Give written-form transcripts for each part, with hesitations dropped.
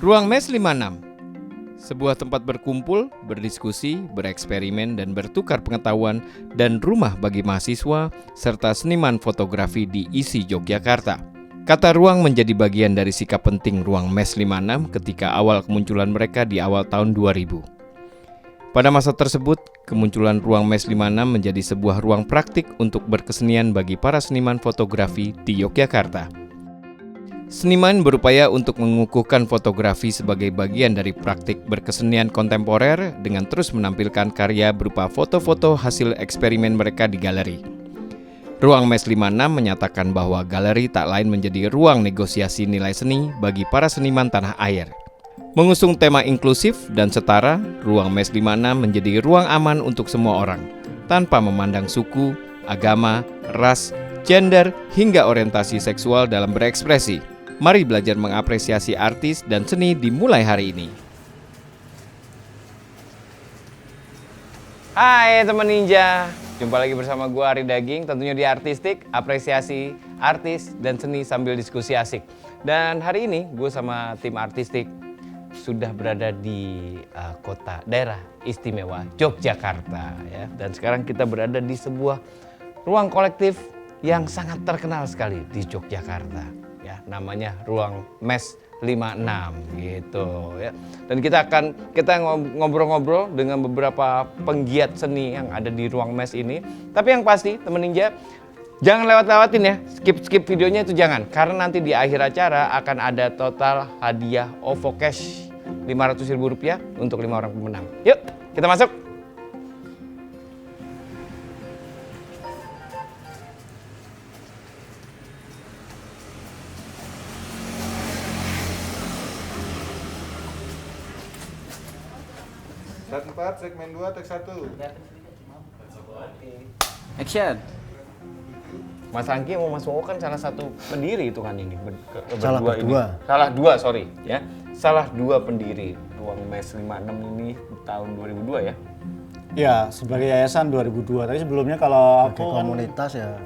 Ruang Mes 56, sebuah tempat berkumpul, berdiskusi, bereksperimen, dan bertukar pengetahuan dan rumah bagi mahasiswa serta seniman fotografi di ISI Yogyakarta. Kata ruang menjadi bagian dari sikap penting Ruang Mes 56 ketika awal kemunculan mereka di awal tahun 2000. Pada masa tersebut, kemunculan Ruang Mes 56 menjadi sebuah ruang praktik untuk berkesenian bagi para seniman fotografi di Yogyakarta. Seniman berupaya untuk mengukuhkan fotografi sebagai bagian dari praktik berkesenian kontemporer dengan terus menampilkan karya berupa foto-foto hasil eksperimen mereka di galeri. Ruang Mes 56 menyatakan bahwa galeri tak lain menjadi ruang negosiasi nilai seni bagi para seniman tanah air. Mengusung tema inklusif dan setara, Ruang Mes 56 menjadi ruang aman untuk semua orang, tanpa memandang suku, agama, ras, gender, hingga orientasi seksual dalam berekspresi. Mari belajar mengapresiasi artis dan seni dimulai hari ini. Hai teman ninja, jumpa lagi bersama gue Ari Daging, tentunya di Artistik, apresiasi artis dan seni sambil diskusi asik. Dan hari ini gue sama tim Artistik sudah berada di kota daerah istimewa Yogyakarta ya. Dan sekarang kita berada di sebuah ruang kolektif yang sangat terkenal sekali di Yogyakarta. Ya, namanya Ruang Mes 56 gitu ya. Dan kita ngobrol-ngobrol dengan beberapa penggiat seni yang ada di Ruang Mes ini. Tapi yang pasti teman ninja jangan lewat-lewatin ya. Skip videonya itu jangan, karena nanti di akhir acara akan ada total hadiah OVO Cash Rp500.000 untuk 5 orang pemenang. Yuk, kita masuk. Set 4, segmen 2, take 1. Action. Mas Angki mau Mas Wowo kan salah satu pendiri itu kan ini. Salah berdua. Salah dua, sorry ya. Salah dua pendiri Ruang Mes 56 ini tahun 2002 ya. Ya, sebagai yayasan 2002. Tapi sebelumnya kalau aku kan Komunitas ya.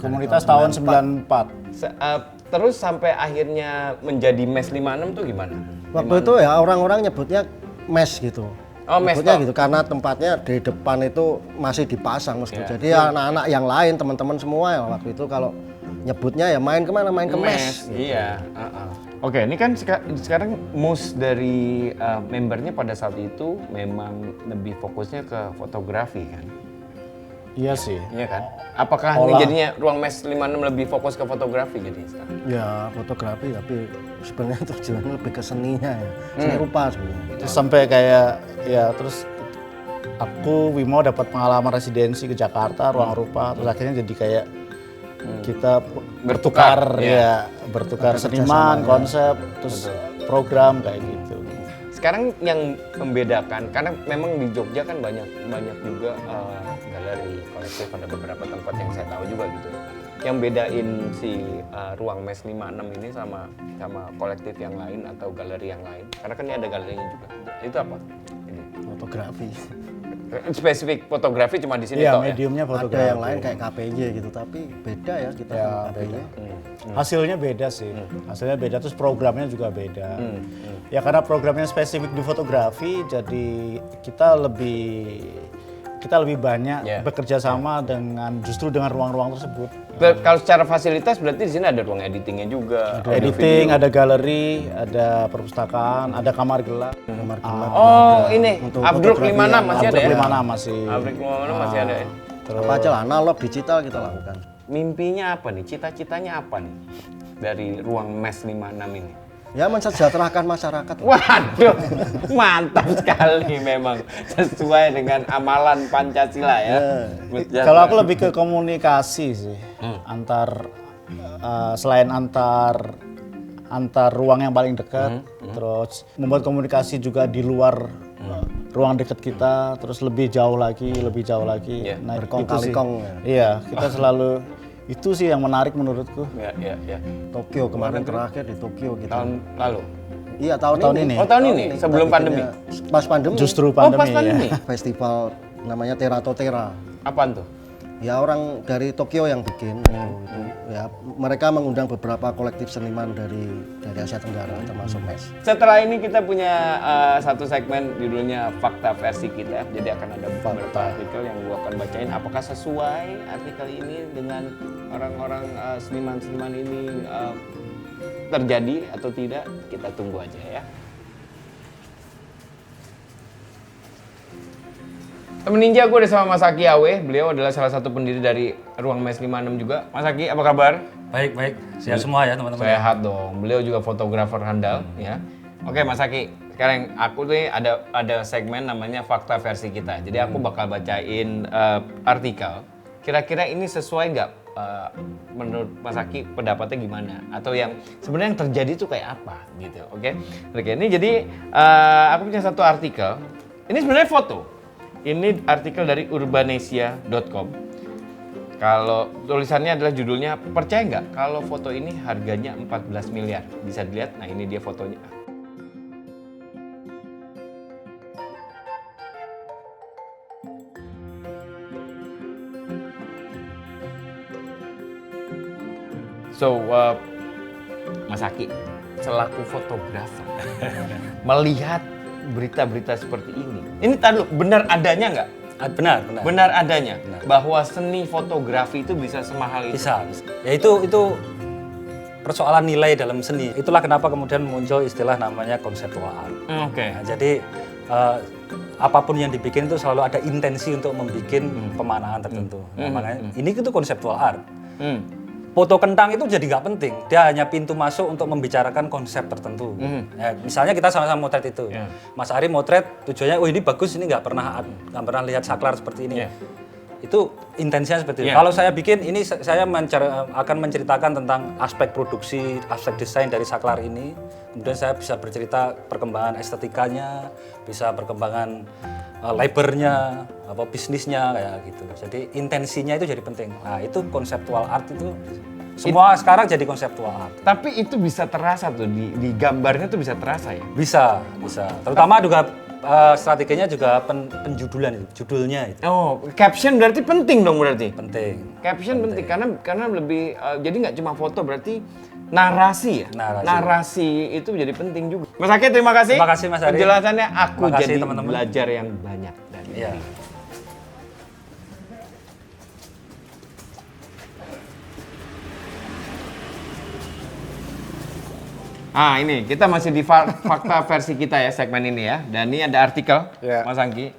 komunitas tahun 94. Terus sampai akhirnya menjadi Mes 56 tuh gimana? Waktu itu ya orang-orang nyebutnya mes gitu. Oh, mes Nyebutnya toh. gitu karena tempatnya di depan itu masih dipasang Ya. meskipun. Jadi anak-anak yang lain, teman-teman semua ya waktu itu kalau nyebutnya ya main kemana? Main ke mes. Iya. Oke, ini kan sekarang most dari membernya pada saat itu memang lebih fokusnya ke fotografi kan? Iya sih. Iya kan? Apakah ini jadinya Ruang Mes 56 lebih fokus ke fotografi jadi sekarang? Ya fotografi tapi sebenarnya tujuannya lebih ke seninya ya. Seni rupa sebenarnya. Terus sampai kayak ya terus aku Wimo dapat pengalaman residensi ke Jakarta, ruang rupa, terus akhirnya jadi kayak kita bertukar ya, bertukar seniman, konsep, terus program kayak gitu. Sekarang yang membedakan, karena memang di Jogja kan banyak juga galeri kolektif, ada beberapa tempat yang saya tahu juga gitu. Yang bedain si Ruang Mes 56 ini sama kolektif yang lain atau galeri yang lain. Karena kan ini ada galerinya juga. Itu apa? Ini. Fotografi. Spesifik fotografi cuma di sini Iya, toh ya? mediumnya fotografi. Ada yang lain kayak KPJ gitu tapi beda ya kita Ya, sama KPJ. beda. Hasilnya beda sih. Hasilnya beda, terus programnya juga beda. Ya karena programnya spesifik di fotografi, jadi kita lebih banyak bekerja sama dengan ruang-ruang tersebut. Kalau secara fasilitas berarti di sini ada ruang editingnya juga. Ada editing, ada galeri, ada perpustakaan, ada kamar gelap. Kamar gelap. Oh, ini Untuk Abdruk fotografi 56 yang masih ada ya? Abdruk 56 masih. Abdruk 56 masih ada ya? Apa aja lah, analog digital kita lakukan. Mimpinya apa nih? Cita-citanya apa nih? Dari Ruang Mes 56 ini? Ya mensejahterakan masyarakat. Waduh, mantap sekali memang. Sesuai dengan amalan Pancasila ya. Kalau aku lebih ke komunikasi sih, selain antar ruang yang paling dekat, terus membuat komunikasi juga di luar ruang dekat kita, terus lebih jauh lagi. Iya, Nah, berkong itu sih. kali kong Iya, kita selalu itu sih yang menarik menurutku. Ya. Tokyo kemarin terakhir di Tokyo kita. Tahun lalu? Iya tahun ini. Oh, tahun ini? Sebelum Kita pandemi? bikinnya Pas pandemi. Justru Oh, pas pandemi ya. pandemi? Festival namanya Teratotera. Apaan tuh? Ya orang dari Tokyo yang bikin gitu. Ya mereka mengundang beberapa kolektif seniman dari Asia Tenggara termasuk MES. Setelah ini kita punya satu segmen judulnya Fakta Versi Kita. Jadi akan ada beberapa artikel yang gua akan bacain. Apakah sesuai artikel ini dengan orang-orang seniman-seniman ini terjadi atau tidak? Kita tunggu aja ya. Temen Ninja, gue udah sama Mas Aki Awe. Beliau adalah salah satu pendiri dari Ruang MES 56 juga. Mas Aki, apa kabar? Baik, baik. Sehat semua ya teman-teman. Sehat dong. Beliau juga fotografer handal ya. Oke Mas Aki, sekarang aku nih ada segmen namanya Fakta Versi Kita. Jadi aku bakal bacain artikel. Kira-kira ini sesuai nggak menurut Mas Aki, pendapatnya gimana? Atau yang sebenarnya yang terjadi itu kayak apa gitu? Oke, ini jadi aku punya satu artikel. Ini sebenarnya foto. Ini artikel dari urbanesia.com. Kalau tulisannya adalah judulnya, percaya nggak kalau foto ini harganya 14 miliar? Bisa dilihat, nah ini dia fotonya. So, Mas Aki, selaku fotografer, melihat berita-berita seperti ini. Ini tadi benar adanya nggak? Benar. Benar adanya Benar. bahwa seni fotografi itu bisa semahal itu. Bisa. Ya itu persoalan nilai dalam seni. Itulah kenapa kemudian muncul istilah namanya conceptual art. Oke. Nah, jadi apapun yang dibikin itu selalu ada intensi untuk membuat pemanaan tertentu. Nah, makanya ini itu conceptual art. Foto kentang itu jadi nggak penting. Dia hanya pintu masuk untuk membicarakan konsep tertentu. Ya, misalnya kita sama-sama motret itu. Mas Ari motret tujuannya, oh ini bagus, ini nggak pernah lihat saklar seperti ini. Itu intensinya seperti itu. Kalau saya bikin ini, saya akan menceritakan tentang aspek produksi, aspek desain dari saklar ini. Kemudian saya bisa bercerita perkembangan estetikanya, bisa perkembangan labornya, apa bisnisnya kayak gitu. Jadi intensinya itu jadi penting. Nah itu konseptual art itu semua sekarang jadi konseptual art. Tapi itu bisa terasa tuh di gambarnya tuh bisa terasa ya. Bisa. Terutama juga strateginya juga penjudulan itu, judulnya itu. Oh, caption berarti penting dong berarti. Penting. Caption penting karena lebih jadi nggak cuma foto, berarti narasi ya. Narasi itu jadi penting juga. Mas Aki, terima kasih. Terima kasih Mas Ari. Penjelasannya aku Terima kasih, jadi teman-teman. belajar yang banyak dari Iya. ini. Ah ini kita masih di fakta versi kita ya segmen ini ya. Dan ini ada artikel Mas Angki.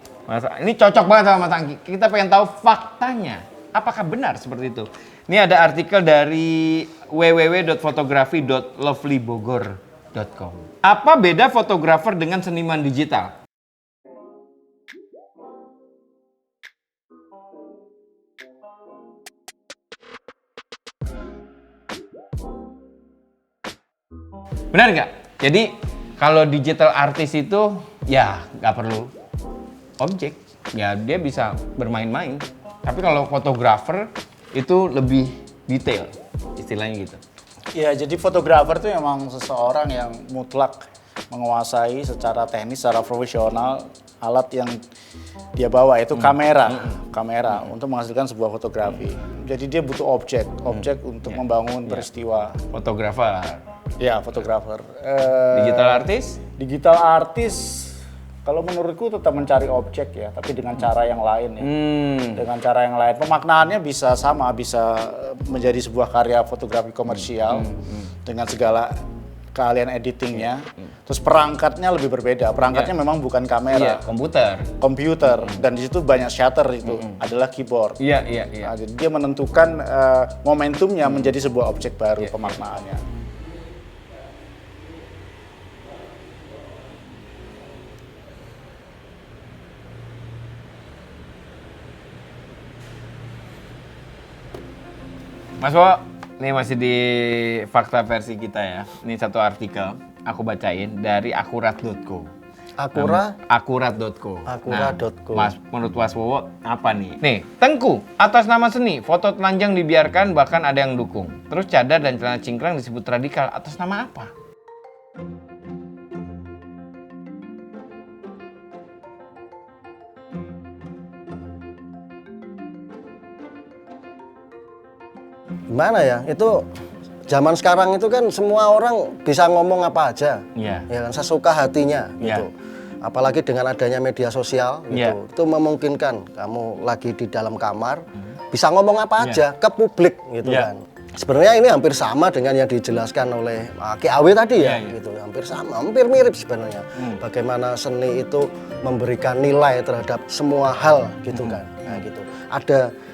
Ini cocok banget sama Mas Angki. Kita pengen tahu faktanya. Apakah benar seperti itu? Ini ada artikel dari www.fotografi.lovelybogor.com. Apa beda fotografer dengan seniman digital? Benar nggak? Jadi kalau digital artist itu ya nggak perlu objek, ya dia bisa bermain-main. Tapi kalau fotografer itu lebih detail, istilahnya gitu. Ya, jadi fotografer itu memang seseorang yang mutlak menguasai secara teknis, secara profesional alat yang dia bawa, itu kamera untuk menghasilkan sebuah fotografi. Jadi dia butuh objek untuk membangun peristiwa. Fotografer. Ya, fotografer. Digital artist? Digital artist, kalau menurutku tetap mencari objek ya, tapi dengan cara yang lain ya. Dengan cara yang lain, pemaknaannya bisa sama, bisa menjadi sebuah karya fotografi komersial dengan segala keahlian editingnya. Terus perangkatnya lebih berbeda. Perangkatnya memang bukan kamera, komputer, dan di situ banyak shutter itu adalah keyboard. Nah, jadi dia menentukan momentumnya menjadi sebuah objek baru pemaknaannya. Mas Wo, ini masih di fakta versi kita ya. Ini satu artikel aku bacain dari akurat.co. Akurat.co. Akurat.co. Mas, menurut Mas Wowo apa nih? Nih, Tengku, atas nama seni, foto telanjang dibiarkan, bahkan ada yang dukung. Terus cadar dan celana cingkrang disebut radikal, atas nama apa? Gimana ya? Itu zaman sekarang itu kan semua orang bisa ngomong apa aja. Iya. Ya kan, sesuka hatinya Iya. gitu. Apalagi dengan adanya media sosial Iya. gitu. Itu memungkinkan kamu lagi di dalam kamar bisa ngomong apa aja ke publik gitu Iya. kan. Sebenarnya ini hampir sama dengan yang dijelaskan oleh Ki Awi tadi ya, Iya. gitu. Hampir sama, hampir mirip sebenarnya. Bagaimana seni itu memberikan nilai terhadap semua hal gitu kan. Nah, gitu.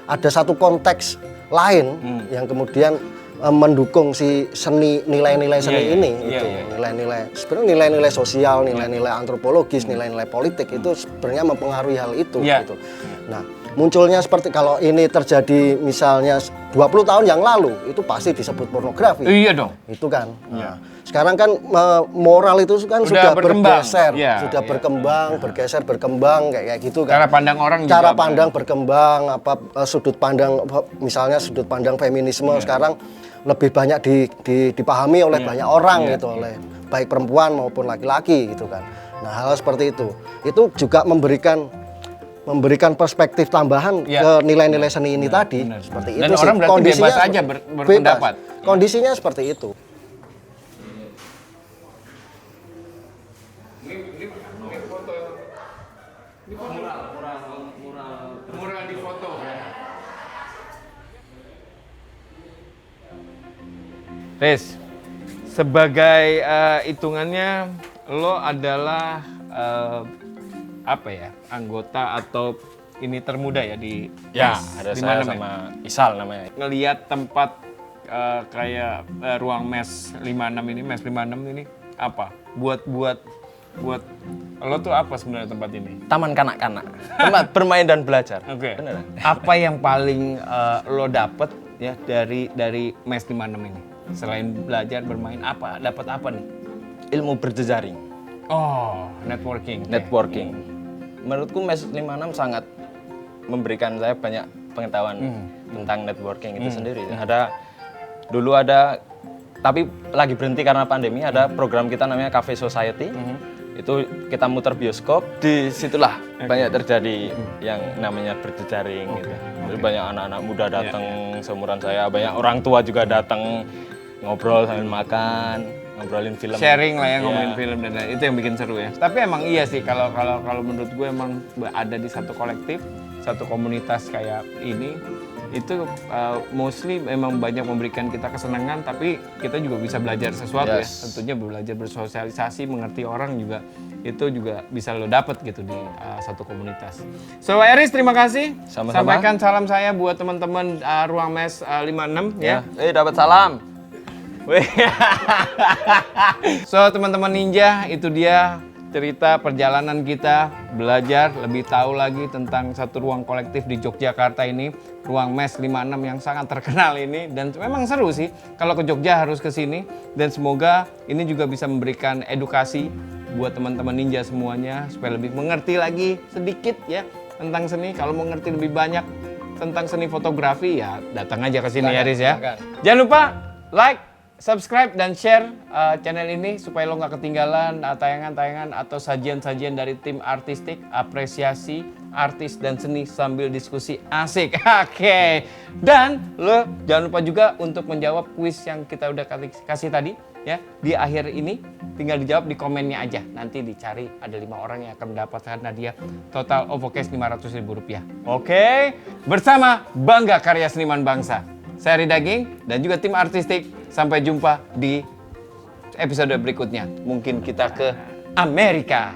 Ada satu konteks lain yang kemudian mendukung si seni, nilai-nilai seni ini gitu. Nilai-nilai sebenarnya nilai-nilai sosial, nilai-nilai antropologis, nilai-nilai politik itu sebenarnya mempengaruhi hal itu gitu. Nah, munculnya seperti kalau ini terjadi misalnya 20 tahun yang lalu itu pasti disebut pornografi. Iya dong. Itu kan. Nah, sekarang kan moral itu kan sudah berkembang. bergeser, Iya, sudah iya. berkembang, bergeser, berkembang kayak gitu kan. Cara pandang orang juga Cara pandang berkembang, sudut pandang misalnya sudut pandang feminisme sekarang lebih banyak dipahami oleh banyak orang gitu, oleh baik perempuan maupun laki-laki gitu kan. Nah, hal seperti itu juga memberikan perspektif tambahan ke nilai-nilai seni ini tadi. Seperti Dan itu orang sih. berarti Kondisinya bebas aja berpendapat. Kondisinya seperti itu. Mural di foto. Riz, sebagai hitungannya lo adalah apa ya, anggota atau ini termuda ya di Ya, MES ada 56 saya ya? sama Isal namanya. Ngelihat tempat kayak ruang MES 56 ini, MES 56 ini apa? Buat lo tuh apa sebenarnya tempat ini? Taman kanak-kanak. Tempat bermain dan belajar. Oke. Beneran. Apa yang paling lo dapet ya dari MES 56 ini? Selain belajar bermain, dapat apa nih? Ilmu berjejaring, Oh, networking. networking. Menurutku MES 56 sangat memberikan saya banyak pengetahuan tentang networking itu sendiri. Dulu ada, tapi lagi berhenti karena pandemi, ada program kita namanya Cafe Society. Itu kita muter bioskop, disitulah banyak terjadi yang namanya berjejaring gitu. Jadi banyak anak-anak muda datang seumuran saya, banyak orang tua juga datang ngobrol sambil makan, ngobrolin film. Sharing lah ya, Iya. ngomongin film dan lain-lain. Itu yang bikin seru ya. Tapi emang iya sih kalau menurut gue emang ada di satu kolektif, satu komunitas kayak ini itu mostly memang banyak memberikan kita kesenangan, tapi kita juga bisa belajar sesuatu ya. Tentunya belajar bersosialisasi, mengerti orang juga itu juga bisa lo dapet gitu di satu komunitas. So Eris, terima kasih. Sama-sama. Sampaikan salam saya buat teman-teman Ruang MES 56 ya. Dapat salam. So teman-teman ninja, itu dia cerita perjalanan kita belajar lebih tahu lagi tentang satu ruang kolektif di Yogyakarta ini, ruang MES 56 yang sangat terkenal ini, dan memang seru sih kalau ke Jogja harus ke sini, dan semoga ini juga bisa memberikan edukasi buat teman-teman ninja semuanya supaya lebih mengerti lagi sedikit ya tentang seni. Kalau mau ngerti lebih banyak tentang seni fotografi ya datang aja ke sini ya Riz ya. Jangan lupa like, subscribe dan share channel ini supaya lo nggak ketinggalan tayangan-tayangan atau sajian-sajian dari tim artistik, apresiasi artis dan seni sambil diskusi asik. Oke. Dan lo jangan lupa juga untuk menjawab kuis yang kita udah kasih tadi ya di akhir ini. Tinggal dijawab di komennya aja. Nanti dicari ada 5 orang yang akan mendapatkan hadiah total OVO-Cash Rp500.000. Oke. Bersama Bangga Karya Seniman Bangsa. Saya Ri Daging dan juga tim artistik. Sampai jumpa di episode berikutnya. Mungkin kita ke Amerika.